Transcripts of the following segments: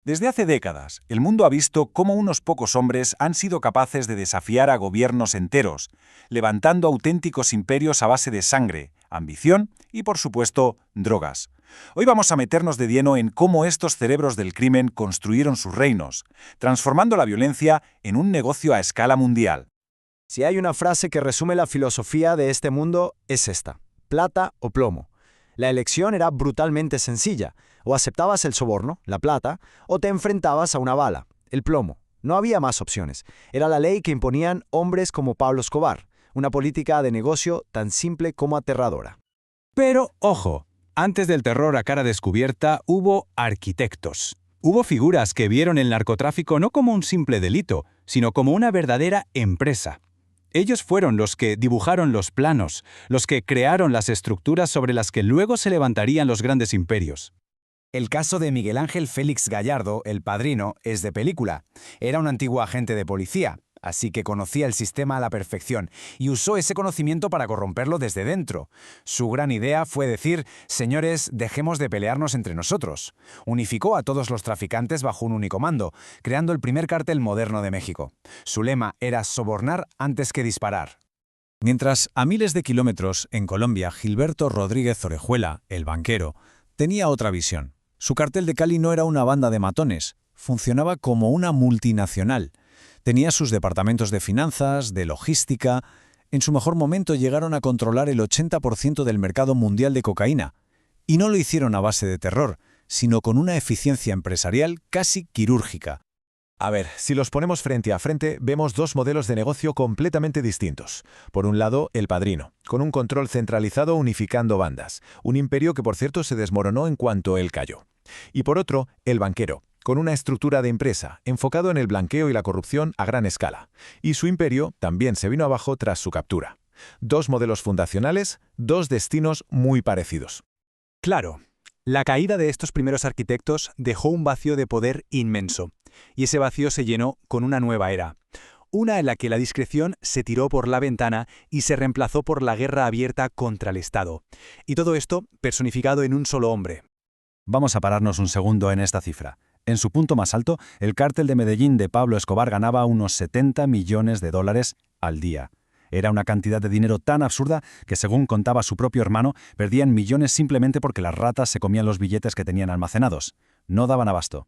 Desde hace décadas, el mundo ha visto cómo unos pocos hombres han sido capaces de desafiar a gobiernos enteros, levantando auténticos imperios a base de sangre, ambición y, por supuesto, drogas. Hoy vamos a meternos de lleno en cómo estos cerebros del crimen construyeron sus reinos, transformando la violencia en un negocio a escala mundial. Si hay una frase que resume la filosofía de este mundo, es esta: plata o plomo. La elección era brutalmente sencilla: o aceptabas el soborno, la plata, o te enfrentabas a una bala, el plomo. No había más opciones. Era la ley que imponían hombres como Pablo Escobar, una política de negocio tan simple como aterradora. Pero, ojo, antes del terror a cara descubierta hubo arquitectos. Hubo figuras que vieron el narcotráfico no como un simple delito, sino como una verdadera empresa. Ellos fueron los que dibujaron los planos, los que crearon las estructuras sobre las que luego se levantarían los grandes imperios. El caso de Miguel Ángel Félix Gallardo, el padrino, es de película. Era un antiguo agente de policía, así que conocía el sistema a la perfección y usó ese conocimiento para corromperlo desde dentro. Su gran idea fue decir: señores, dejemos de pelearnos entre nosotros. Unificó a todos los traficantes bajo un único mando, creando el primer cártel moderno de México. Su lema era sobornar antes que disparar. Mientras a miles de kilómetros, en Colombia, Gilberto Rodríguez Orejuela, el banquero, tenía otra visión. Su cartel de Cali no era una banda de matones, funcionaba como una multinacional. Tenía sus departamentos de finanzas, de logística. En su mejor momento llegaron a controlar el 80% del mercado mundial de cocaína. Y no lo hicieron a base de terror, sino con una eficiencia empresarial casi quirúrgica. A ver, si los ponemos frente a frente, vemos dos modelos de negocio completamente distintos. Por un lado, El Padrino, con un control centralizado unificando bandas, un imperio que por cierto se desmoronó en cuanto él cayó. Y por otro, El Banquero, con una estructura de empresa, enfocado en el blanqueo y la corrupción a gran escala. Y su imperio también se vino abajo tras su captura. Dos modelos fundacionales, dos destinos muy parecidos. Claro, la caída de estos primeros arquitectos dejó un vacío de poder inmenso, y ese vacío se llenó con una nueva era. Una en la que la discreción se tiró por la ventana y se reemplazó por la guerra abierta contra el Estado. Y todo esto personificado en un solo hombre. Vamos a pararnos un segundo en esta cifra. En su punto más alto, el cártel de Medellín de Pablo Escobar ganaba unos 70 millones de dólares al día. Era una cantidad de dinero tan absurda que, según contaba su propio hermano, perdían millones simplemente porque las ratas se comían los billetes que tenían almacenados. No daban abasto.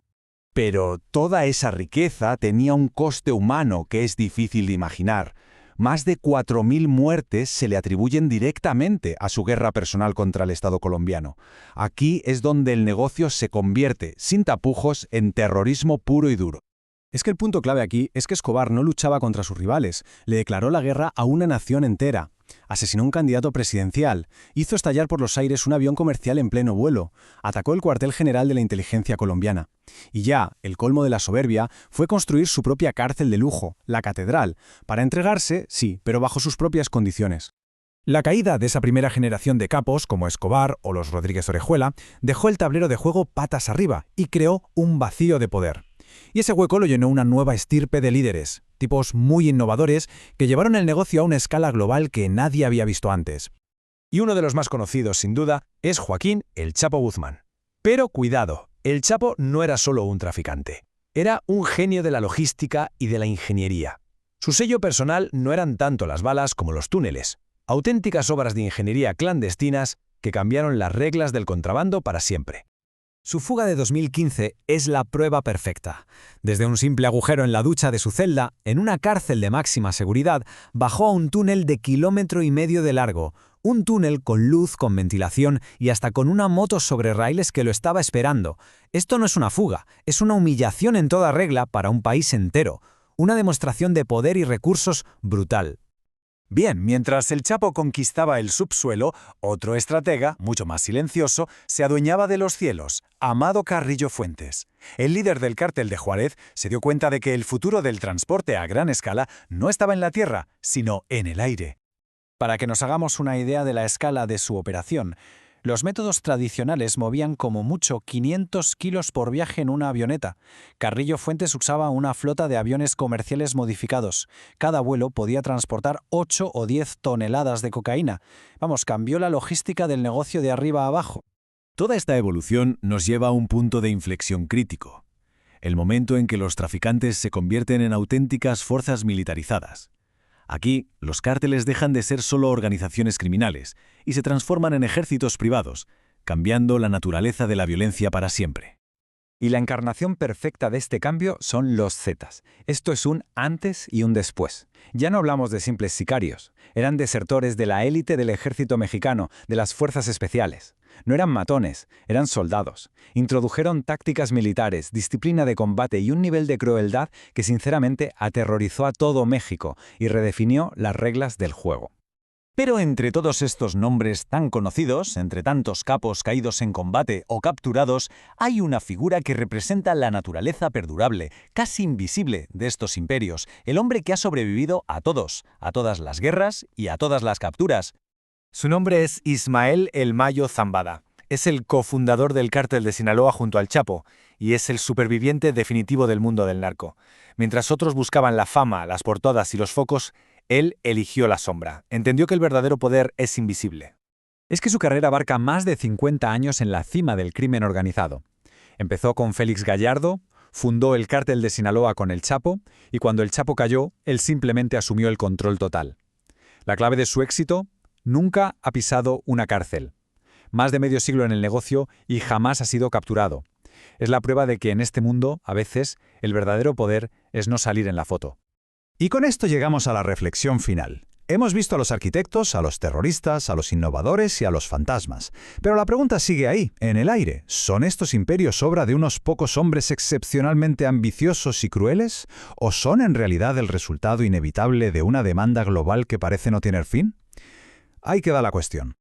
Pero toda esa riqueza tenía un coste humano que es difícil de imaginar. Más de 4.000 muertes se le atribuyen directamente a su guerra personal contra el Estado colombiano. Aquí es donde el negocio se convierte, sin tapujos, en terrorismo puro y duro. Es que el punto clave aquí es que Escobar no luchaba contra sus rivales, le declaró la guerra a una nación entera. Asesinó a un candidato presidencial, hizo estallar por los aires un avión comercial en pleno vuelo, atacó el cuartel general de la inteligencia colombiana. Y ya, el colmo de la soberbia fue construir su propia cárcel de lujo, la Catedral, para entregarse, sí, pero bajo sus propias condiciones. La caída de esa primera generación de capos, como Escobar o los Rodríguez Orejuela, dejó el tablero de juego patas arriba y creó un vacío de poder. Y ese hueco lo llenó una nueva estirpe de líderes, tipos muy innovadores que llevaron el negocio a una escala global que nadie había visto antes. Y uno de los más conocidos, sin duda, es Joaquín El Chapo Guzmán. Pero cuidado, el Chapo no era solo un traficante. Era un genio de la logística y de la ingeniería. Su sello personal no eran tanto las balas como los túneles, auténticas obras de ingeniería clandestinas que cambiaron las reglas del contrabando para siempre. Su fuga de 2015 es la prueba perfecta. Desde un simple agujero en la ducha de su celda, en una cárcel de máxima seguridad, bajó a un túnel de 1,5 kilómetros de largo. Un túnel con luz, con ventilación y hasta con una moto sobre raíles que lo estaba esperando. Esto no es una fuga, es una humillación en toda regla para un país entero. Una demostración de poder y recursos brutal. Bien, mientras el Chapo conquistaba el subsuelo, otro estratega, mucho más silencioso, se adueñaba de los cielos, Amado Carrillo Fuentes. El líder del cártel de Juárez se dio cuenta de que el futuro del transporte a gran escala no estaba en la tierra, sino en el aire. Para que nos hagamos una idea de la escala de su operación, los métodos tradicionales movían como mucho 500 kilos por viaje en una avioneta. Carrillo Fuentes usaba una flota de aviones comerciales modificados. Cada vuelo podía transportar 8 o 10 toneladas de cocaína. Vamos, cambió la logística del negocio de arriba a abajo. Toda esta evolución nos lleva a un punto de inflexión crítico. el momento en que los traficantes se convierten en auténticas fuerzas militarizadas. Aquí, los cárteles dejan de ser solo organizaciones criminales y se transforman en ejércitos privados, cambiando la naturaleza de la violencia para siempre. Y la encarnación perfecta de este cambio son los Zetas. Esto es un antes y un después. Ya no hablamos de simples sicarios. Eran desertores de la élite del ejército mexicano, de las fuerzas especiales. No eran matones, eran soldados. Introdujeron tácticas militares, disciplina de combate y un nivel de crueldad que sinceramente aterrorizó a todo México y redefinió las reglas del juego. Pero entre todos estos nombres tan conocidos, entre tantos capos caídos en combate o capturados, hay una figura que representa la naturaleza perdurable, casi invisible, de estos imperios, el hombre que ha sobrevivido a todas las guerras y a todas las capturas. Su nombre es Ismael El Mayo Zambada. Es el cofundador del cártel de Sinaloa junto al Chapo, y es el superviviente definitivo del mundo del narco. Mientras otros buscaban la fama, las portadas y los focos, él eligió la sombra. Entendió que el verdadero poder es invisible. Es que su carrera abarca más de 50 años en la cima del crimen organizado. Empezó con Félix Gallardo, fundó el cártel de Sinaloa con el Chapo, y cuando el Chapo cayó, él simplemente asumió el control total. La clave de su éxito: nunca ha pisado una cárcel. Más de medio siglo en el negocio y jamás ha sido capturado. Es la prueba de que en este mundo, a veces, el verdadero poder es no salir en la foto. Y con esto llegamos a la reflexión final. Hemos visto a los arquitectos, a los terroristas, a los innovadores y a los fantasmas. Pero la pregunta sigue ahí, en el aire. ¿Son estos imperios obra de unos pocos hombres excepcionalmente ambiciosos y crueles? ¿O son en realidad el resultado inevitable de una demanda global que parece no tener fin? Ahí queda la cuestión.